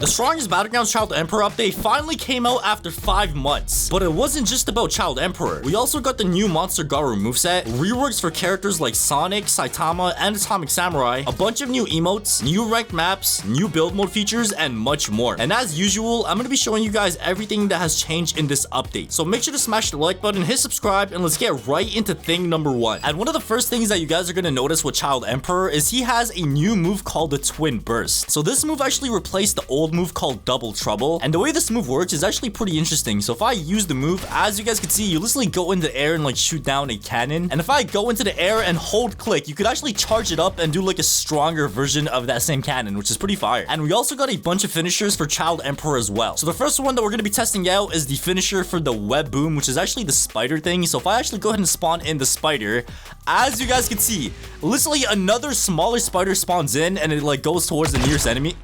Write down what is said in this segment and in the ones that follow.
The strongest Battlegrounds Child Emperor update finally came out after 5 months. But it wasn't just about Child Emperor. We also got the new Monster Garou moveset, reworks for characters like Sonic, Saitama, and Atomic Samurai, a bunch of new emotes, new ranked maps, new build mode features, and much more. And as usual, I'm going to be showing you guys everything that has changed in this update. So make sure to smash the like button, hit subscribe, and let's get right into thing number 1. And one of the first things that you guys are going to notice with Child Emperor is he has a new move called the Twin Burst. So this move actually replaced the old move called Double Trouble, and the way this move works is actually pretty interesting. So if I use the move, as you guys can see, you literally go in the air and like shoot down a cannon, and if I go into the air and hold click, you could actually charge it up and do like a stronger version of that same cannon, which is pretty fire. And we also got a bunch of finishers for Child Emperor as well. So the first one that we're going to be testing out is the finisher for the web boom, which is actually the spider thing. So if I actually go ahead and spawn in the spider, as you guys can see, literally another smaller spider spawns in and it like goes towards the nearest enemy.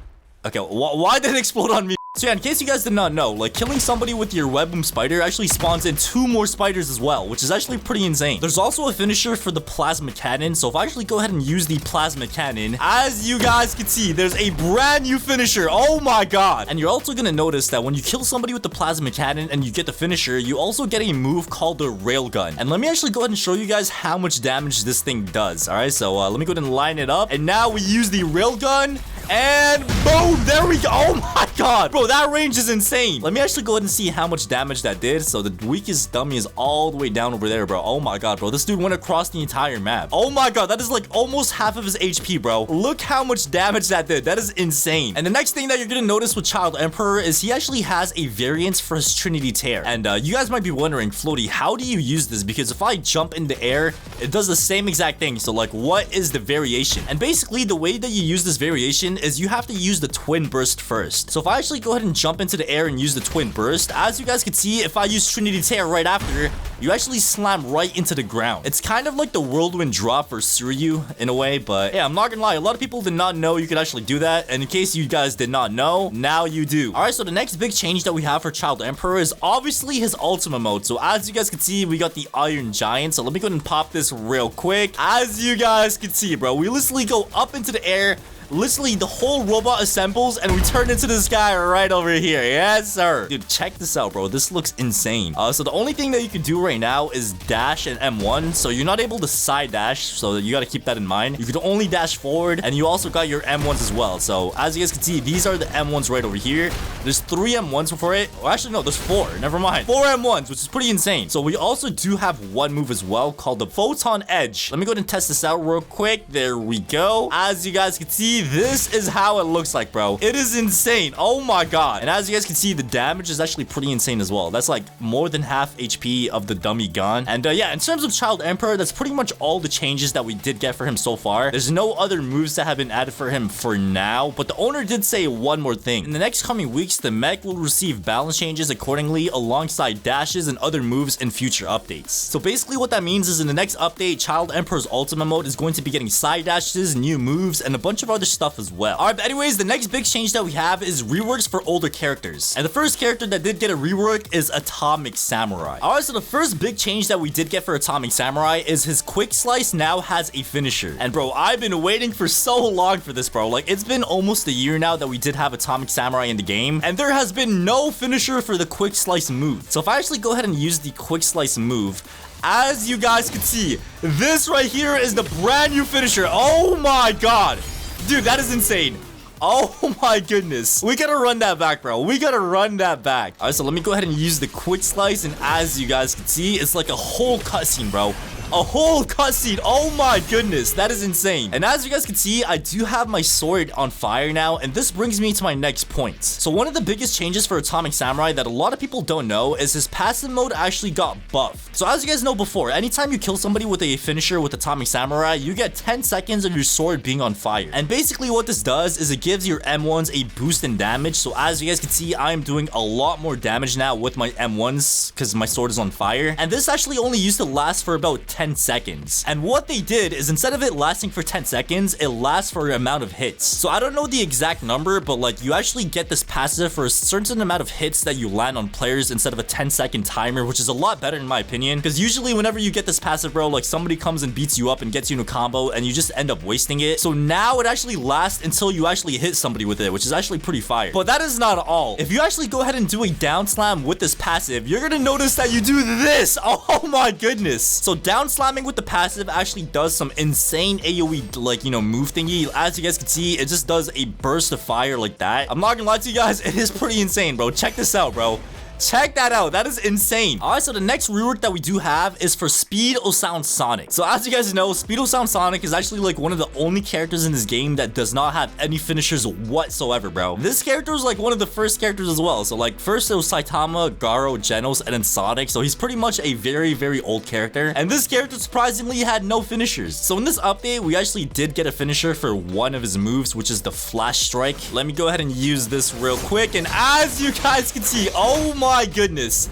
Okay, why did it explode on me? So yeah, in case you guys did not know, like killing somebody with your web boom spider actually spawns in 2 more spiders as well, which is actually pretty insane. There's also a finisher for the plasma cannon. So if I actually go ahead and use the plasma cannon, as you guys can see, there's a brand new finisher. Oh my god. And you're also gonna notice that when you kill somebody with the plasma cannon and you get the finisher, you also get a move called the railgun. And let me actually go ahead and show you guys how much damage this thing does. All right, so let me go ahead and line it up. And now we use the railgun. And boom, there we go. Oh my god, bro, that range is insane. Let me actually go ahead and see how much damage that did. So the weakest dummy is all the way down over there, bro. Oh my god, bro, this dude went across the entire map. Oh my god, that is like almost half of his HP, bro. Look how much damage that did. That is insane. And the next thing that you're gonna notice with Child Emperor is he actually has a variant for his Trinity Tear. And you guys might be wondering, Floaty, how do you use this? Because if I jump in the air, it does the same exact thing. So like, what is the variation? And basically the way that you use this variation is you have to use the Twin Burst first. So if I actually go ahead and jump into the air and use the Twin Burst, as you guys can see, if I use Trinity Tear right after, you actually slam right into the ground. It's kind of like the Whirlwind Drop for Suryu in a way, but yeah, I'm not gonna lie, a lot of people did not know you could actually do that, and in case you guys did not know, now you do. Alright, so the next big change that we have for Child Emperor is obviously his ultimate mode. So as you guys can see, we got the Iron Giant. So let me go ahead and pop this real quick. As you guys can see, bro, we literally go up into the air. Literally, the whole robot assembles and we turn into the sky right over here. Yes, sir. Dude, check this out, bro. This looks insane. So the only thing that you can do right now is dash and M1. So you're not able to side dash. So you got to keep that in mind. You can only dash forward, and you also got your M1s as well. So as you guys can see, these are the M1s right over here. There's 3 M1s for it. Well, actually, no, there's 4. Never mind. 4 M1s, which is pretty insane. So we also do have one move as well called the Photon Edge. Let me go ahead and test this out real quick. There we go. As you guys can see, this is how it looks like, bro. It is insane. Oh my god. And as you guys can see, the damage is actually pretty insane as well. That's like more than half HP of the dummy gun. And yeah, in terms of Child Emperor, that's pretty much all the changes that we did get for him so far. There's no other moves that have been added for him for now, but the owner did say one more thing. In the next coming weeks, the mech will receive balance changes accordingly alongside dashes and other moves in future updates. So basically what that means is in the next update, Child Emperor's ultimate mode is going to be getting side dashes, new moves, and a bunch of other stuff as well. Alright, but anyways, the next big change that we have is reworks for older characters. And the first character that did get a rework is Atomic Samurai. Alright, so the first big change that we did get for Atomic Samurai is his quick slice now has a finisher. And bro, I've been waiting for so long for this, bro. Like, it's been almost a year now that we did have Atomic Samurai in the game, and there has been no finisher for the quick slice move. So if I actually go ahead and use the quick slice move, as you guys can see, this right here is the brand new finisher. Oh my god. Dude, that is insane. Oh my goodness. We gotta run that back, bro. We gotta run that back. All right, so let me go ahead and use the quick slice. And as you guys can see, it's like a whole cutscene, bro. A whole cutscene. Oh my goodness, that is insane. And as you guys can see, I do have my sword on fire now, and this brings me to my next point. So one of the biggest changes for Atomic Samurai that a lot of people don't know is his passive mode actually got buffed. So as you guys know before, anytime you kill somebody with a finisher with Atomic Samurai, you get 10 seconds of your sword being on fire. And basically what this does is it gives your M1s a boost in damage. So as you guys can see, I am doing a lot more damage now with my M1s because my sword is on fire. And this actually only used to last for about 10 seconds. And what they did is instead of it lasting for 10 seconds, it lasts for an amount of hits. So I don't know the exact number, but like you actually get this passive for a certain amount of hits that you land on players instead of a 10-second timer, which is a lot better in my opinion. Because usually whenever you get this passive, bro, like somebody comes and beats you up and gets you in a combo and you just end up wasting it. So now it actually lasts until you actually hit somebody with it, which is actually pretty fire. But that is not all. If you actually go ahead and do a down slam with this passive, you're gonna notice that you do this. Oh my goodness. So down slamming with the passive actually does some insane AoE, like, you know, move thingy. As you guys can see, it just does a burst of fire like that. I'm not gonna lie to you guys, it is pretty insane, bro. Check this out, bro. Check that out. That is insane. All right, so the next rework that we do have is for Speed O Sound Sonic. So as you guys know, Speed O Sound Sonic is actually like one of the only characters in this game that does not have any finishers whatsoever, bro. This character was like one of the first characters as well. So like first it was Saitama, Garou, Genos, and then Sonic. So he's pretty much a very, very old character. And this character surprisingly had no finishers. So in this update, we actually did get a finisher for one of his moves, which is the Flash Strike. Let me go ahead and use this real quick. And as you guys can see, oh my goodness,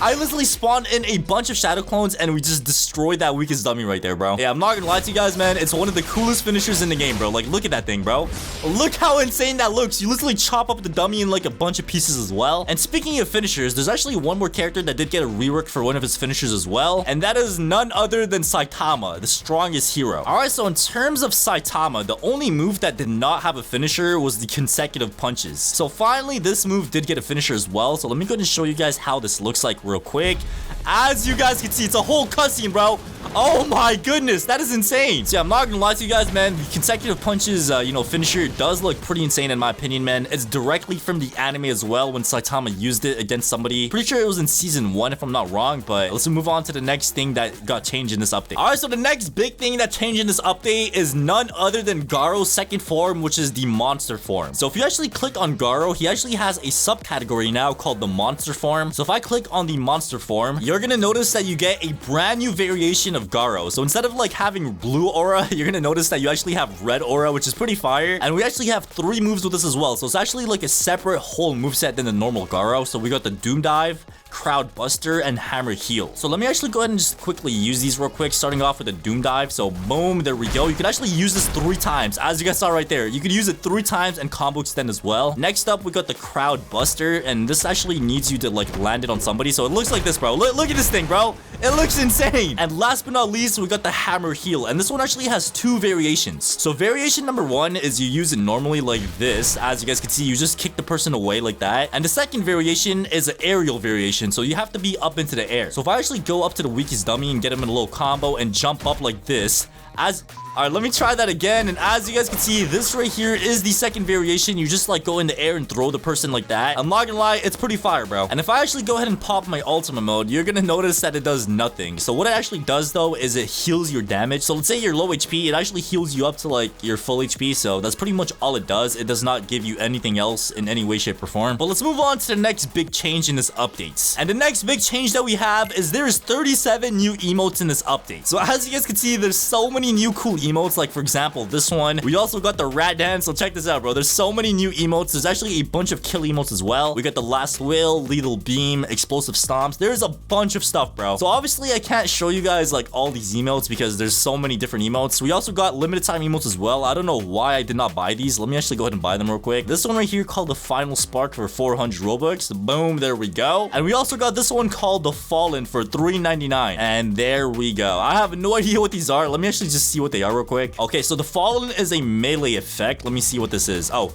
I literally spawned in a bunch of shadow clones and we just destroyed that weakest dummy right there, bro. Yeah, I'm not gonna lie to you guys, man. It's one of the coolest finishers in the game, bro. Like, look at that thing, bro. Look how insane that looks. You literally chop up the dummy in like a bunch of pieces as well. And speaking of finishers, there's actually one more character that did get a rework for one of his finishers as well. And that is none other than Saitama, the strongest hero. All right, so in terms of Saitama, the only move that did not have a finisher was the consecutive punches. So finally, this move did get a finisher as well. So let me go ahead and show you guys how this looks like real quick. As you guys can see, it's a whole cutscene, bro. Oh my goodness, that is insane. So yeah, I'm not gonna lie to you guys, man. The consecutive punches, you know, finisher does look pretty insane in my opinion, man. It's directly from the anime as well when Saitama used it against somebody. Pretty sure it was in season 1 if I'm not wrong, but let's move on to the next thing that got changed in this update. All right, so the next big thing that changed in this update is none other than Garou's second form, which is the monster form. So if you actually click on Garou, he actually has a subcategory now called the monster form. So if I click on the monster form, you're gonna notice that you get a brand new variation of Garou. So instead of like having blue aura, you're gonna notice that you actually have red aura, which is pretty fire. And we actually have 3 moves with this as well. So it's actually like a separate whole moveset than the normal Garou. So we got the Doom Dive, Crowd Buster, and Hammer Heal. So let me actually go ahead and just quickly use these real quick, starting off with the Doom Dive. So boom, there we go. You can actually use this 3 times, as you guys saw right there. You could use it 3 times and combo extend as well. Next up, we got the Crowd Buster, and this actually needs you to like land it on somebody. So it looks like this, bro. Look at this thing, bro. It looks insane. And last but not least, we got the Hammer Heal, and this one actually has 2 variations. So variation number 1 is you use it normally like this. As you guys can see, you just kick the person away like that. And the second variation is an aerial variation. So you have to be up into the air. So if I actually go up to the weakest dummy and get him in a little combo and jump up like this, all right, let me try that again. And as you guys can see, this right here is the second variation. You just like go in the air and throw the person like that. I'm not gonna lie, it's pretty fire, bro. And if I actually go ahead and pop my ultimate mode, you're gonna notice that it does nothing. So what it actually does though is it heals your damage. So let's say you're low HP, it actually heals you up to like your full HP. So that's pretty much all it does. It does not give you anything else in any way, shape, or form. But let's move on to the next big change in this update. And the next big change that we have is there's 37 new emotes in this update. So as you guys can see, there's so many new cool emotes, like for example this one. We also got the rat dance. So check this out, bro. There's so many new emotes. There's actually a bunch of kill emotes as well. We got the last will, lethal beam, explosive stomps. There's a bunch of stuff, bro. So obviously I can't show you guys like all these emotes because there's so many different emotes. We also got limited time emotes as well. I don't know why I did not buy these. Let me actually go ahead and buy them real quick. This one right here called the final spark for 400 Robux. Boom, there we go. And we also got this one called the fallen for 399, and there we go. I have no idea what these are. Let me actually just see what they are real quick. Okay, so the fallen is a melee effect. Let me see what this is. Oh,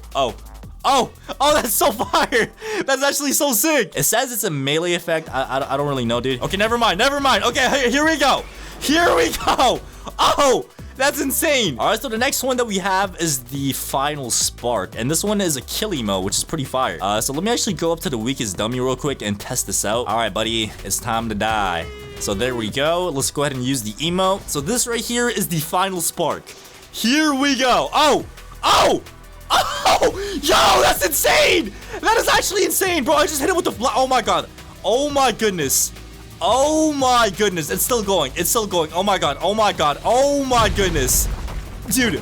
that's so fire. That's actually so sick. It says it's a melee effect. I don't really know, dude. Okay, never mind. Okay, here we go. Oh, that's insane. All right, so the next one that we have is the final spark, and this one is a kill emo, which is pretty fire. So let me actually go up to the weakest dummy real quick and test this out. All right, buddy, it's time to die. So there we go. Let's go ahead and use the emote. So this right here is the final spark. Here we go. Oh, yo, that's insane. That is actually insane, bro. I just hit it with the oh my god. Oh my goodness. It's still going. Oh my god. Oh my goodness. Dude,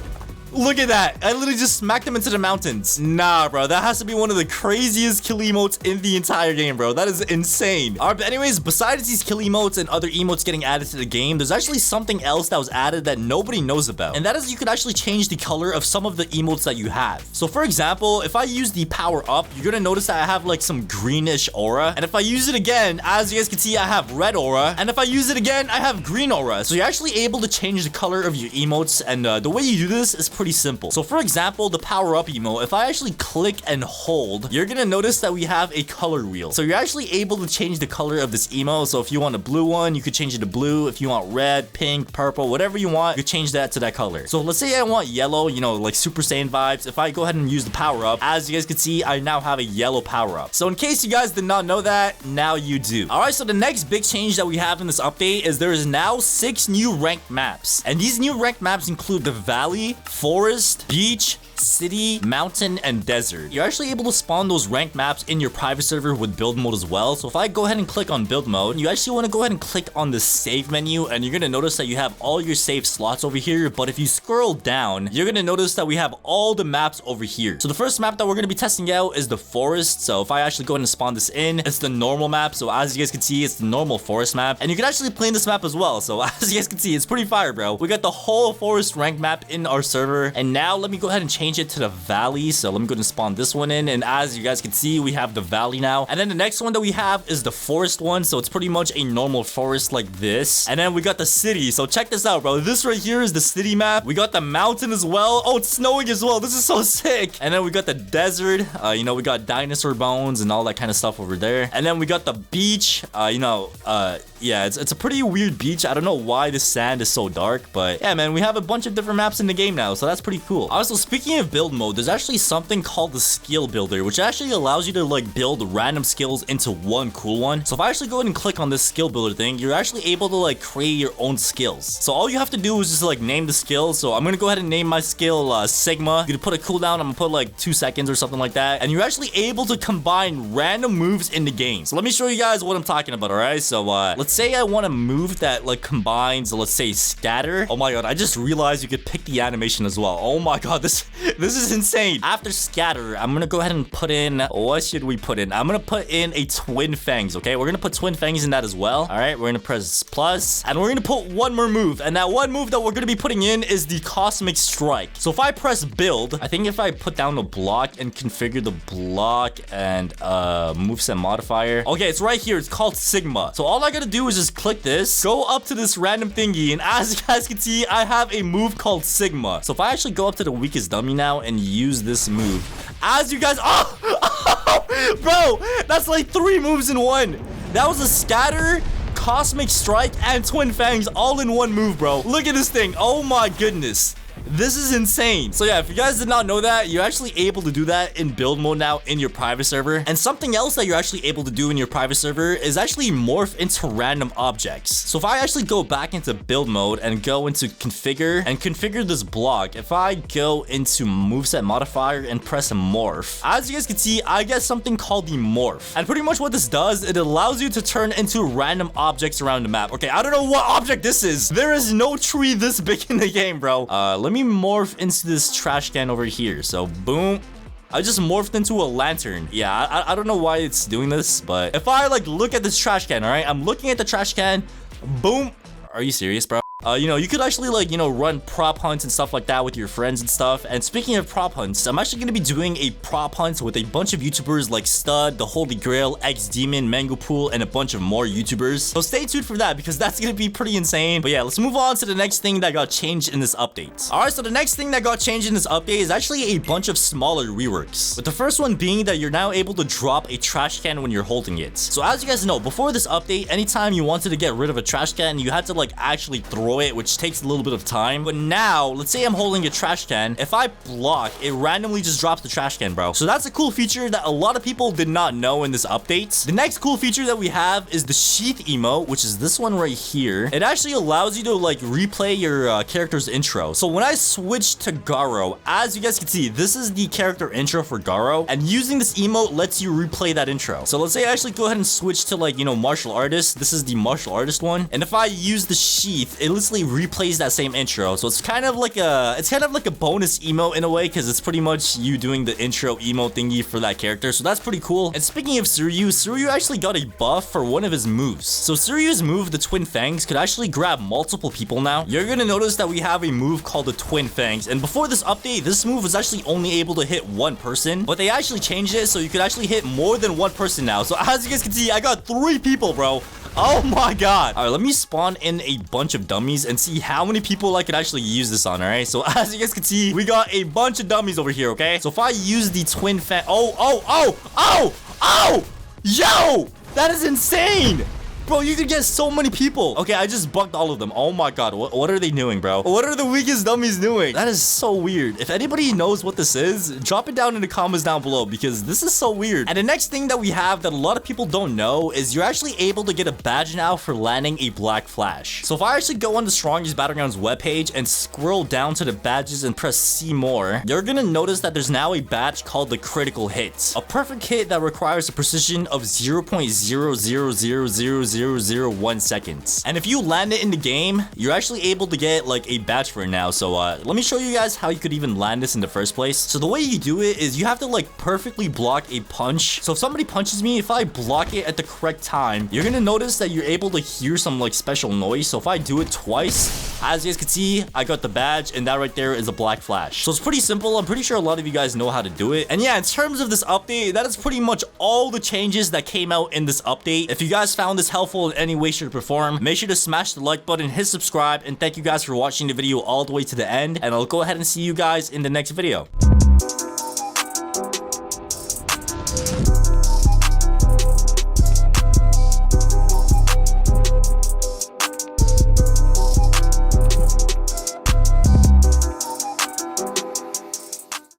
Look at that. I literally just smacked him into the mountains. Nah, bro. That has to be one of the craziest kill emotes in the entire game, bro. That is insane. All right, but anyways, besides these kill emotes and other emotes getting added to the game, there's actually something else that was added that nobody knows about. And that is you could actually change the color of some of the emotes that you have. So for example, if I use the power up, you're gonna notice that I have like some greenish aura. And if I use it again, as you guys can see, I have red aura. And if I use it again, I have green aura. So you're actually able to change the color of your emotes. And the way you do this is pretty simple. So for example, the power up emote, if I actually click and hold, you're gonna notice that we have a color wheel. So you're actually able to change the color of this emote. So if you want a blue one, you could change it to blue. If you want red, pink, purple, whatever you want, you change that to that color. So let's say I want yellow, you know, like Super Saiyan vibes. If I go ahead and use the power up, as you guys can see, I now have a yellow power up. So in case you guys did not know that, now you do. All right, so the next big change that we have in this update is there is now 6 new ranked maps. And these new ranked maps include the valley, forest, beach, city, mountain, and desert. You're actually able to spawn those ranked maps in your private server with build mode as well. So if I go ahead and click on build mode, you actually want to go ahead and click on the save menu, and you're going to notice that you have all your save slots over here. But if you scroll down, you're going to notice that we have all the maps over here. So the first map that we're going to be testing out is the forest. So if I actually go ahead and spawn this in, it's the normal map. So as you guys can see, it's the normal forest map, and you can actually play in this map as well. So as you guys can see, it's pretty fire, bro. We got the whole forest ranked map in our server. And now let me go ahead and change it to the valley. So let me go ahead and spawn this one in, and as you guys can see, we have the valley now. And then the next one that we have is the forest one. So it's pretty much a normal forest like this. And then we got the city. So check this out, bro. This right here is the city map. We got the mountain as well. Oh, it's snowing as well. This is so sick. And then we got the desert. You know, we got dinosaur bones and all that kind of stuff over there. And then we got the beach. Yeah, it's a pretty weird beach. I don't know why the sand is so dark, but yeah, man, we have a bunch of different maps in the game now, so that's pretty cool. Also, speaking of build mode, there's actually something called the skill builder, which actually allows you to like build random skills into one cool one. So if I actually go ahead and click on this skill builder thing, you're actually able to like create your own skills. So all you have to do is just like name the skill. So I'm gonna go ahead and name my skill Sigma. You're gonna put a cooldown. I'm gonna put like 2 seconds or something like that, and you're actually able to combine random moves in the game. So let me show you guys what I'm talking about. All right, so let's say I want a move that like combines, let's say, scatter. Oh my god, I just realized you could pick the animation as well. Oh my god, this is insane. After scatter, I'm gonna go ahead and put in, what should we put in? I'm gonna put in a twin fangs. Okay, we're gonna put twin fangs in that as well. All right, we're gonna press plus, and we're gonna put one more move, and that one move that we're gonna be putting in is the cosmic strike. So if I press build, I think if I put down the block and configure the block and moveset modifier, okay, it's right here. It's called Sigma. So all I gotta do is just click this, go up to this random thingy, and as you guys can see, I have a move called Sigma. So if I actually go up to the weakest dummy now and use this move, as you guys, bro, that's like 3 moves in one. That was a scatter, cosmic strike, and twin fangs all in one move, bro. Look at this thing. Oh my goodness. This is insane. So yeah, if you guys did not know that, you're actually able to do that in build mode now in your private server. And something else that you're actually able to do in your private server is actually morph into random objects. So if I actually go back into build mode and go into configure and configure this block, if I go into moveset modifier and press morph, as you guys can see, I get something called the morph. And pretty much what this does, it allows you to turn into random objects around the map. Okay, I don't know what object this is. There is no tree this big in the game, bro. Let me morph into this trash can over here. So boom, I just morphed into a lantern. Yeah, I don't know why it's doing this, but if I like look at this trash can, all right, I'm looking at the trash can, boom. Are you serious, bro? You know, you could actually like, you know, run prop hunts and stuff like that with your friends and stuff. And speaking of prop hunts, I'm actually going to be doing a prop hunt with a bunch of YouTubers like Stud, The Holy Grail, X Demon, Mango Pool, and a bunch of more YouTubers. So stay tuned for that because that's going to be pretty insane. But yeah, let's move on to the next thing that got changed in this update. All right, so the next thing that got changed in this update is actually a bunch of smaller reworks. But the first one being that you're now able to drop a trash can when you're holding it. So as you guys know, before this update, anytime you wanted to get rid of a trash can, you had to like actually throw it, which takes a little bit of time. But now, let's say I'm holding a trash can. If I block, it randomly just drops the trash can, bro. So that's a cool feature that a lot of people did not know in this update. The next cool feature that we have is the sheath emote, which is this one right here. It actually allows you to like replay your character's intro. So when I switch to garou, as you guys can see, this is the character intro for garou, and using this emote lets you replay that intro. So let's say I actually go ahead and switch to like, you know, martial artist. This is the martial artist one, and if I use the sheath, it seamlessly replays that same intro. So it's kind of like a bonus emote in a way, because it's pretty much you doing the intro emote thingy for that character. So that's pretty cool. And speaking of Suryu actually got a buff for one of his moves. So Suryu's move, the Twin Fangs, could actually grab multiple people now. You're gonna notice that we have a move called the Twin Fangs. And before this update, this move was actually only able to hit one person, but they actually changed it so you could actually hit more than one person now. So as you guys can see, I got 3 people, bro. Oh my god. All right, let me spawn in a bunch of dummies and see how many people I could actually use this on. All right, so as you guys can see, we got a bunch of dummies over here. Okay, so if I use the Twin Fang, oh, yo, that is insane. Bro, you could get so many people. Okay, I just bugged all of them. Oh my god, what are they doing, bro? What are the weakest dummies doing? That is so weird. If anybody knows what this is, drop it down in the comments down below, because this is so weird. And the next thing that we have that a lot of people don't know is you're actually able to get a badge now for landing a black flash. So if I actually go on the strongest Battlegrounds webpage and scroll down to the badges and press see more, you're gonna notice that there's now a badge called the critical hit. A perfect hit that requires a precision of 0.0000001 seconds. And if you land it in the game, you're actually able to get like a badge for it now. So let me show you guys how you could even land this in the first place. So the way you do it is you have to like perfectly block a punch. So if somebody punches me, if I block it at the correct time, you're gonna notice that you're able to hear some like special noise. So if I do it twice, as you guys can see, I got the badge, and that right there is a black flash. So it's pretty simple. I'm pretty sure a lot of you guys know how to do it. And yeah, in terms of this update, that is pretty much all the changes that came out in this update. If you guys found this helpful in any way, shape, or form, make sure to smash the like button, hit subscribe, and thank you guys for watching the video all the way to the end, and I'll go ahead and see you guys in the next video.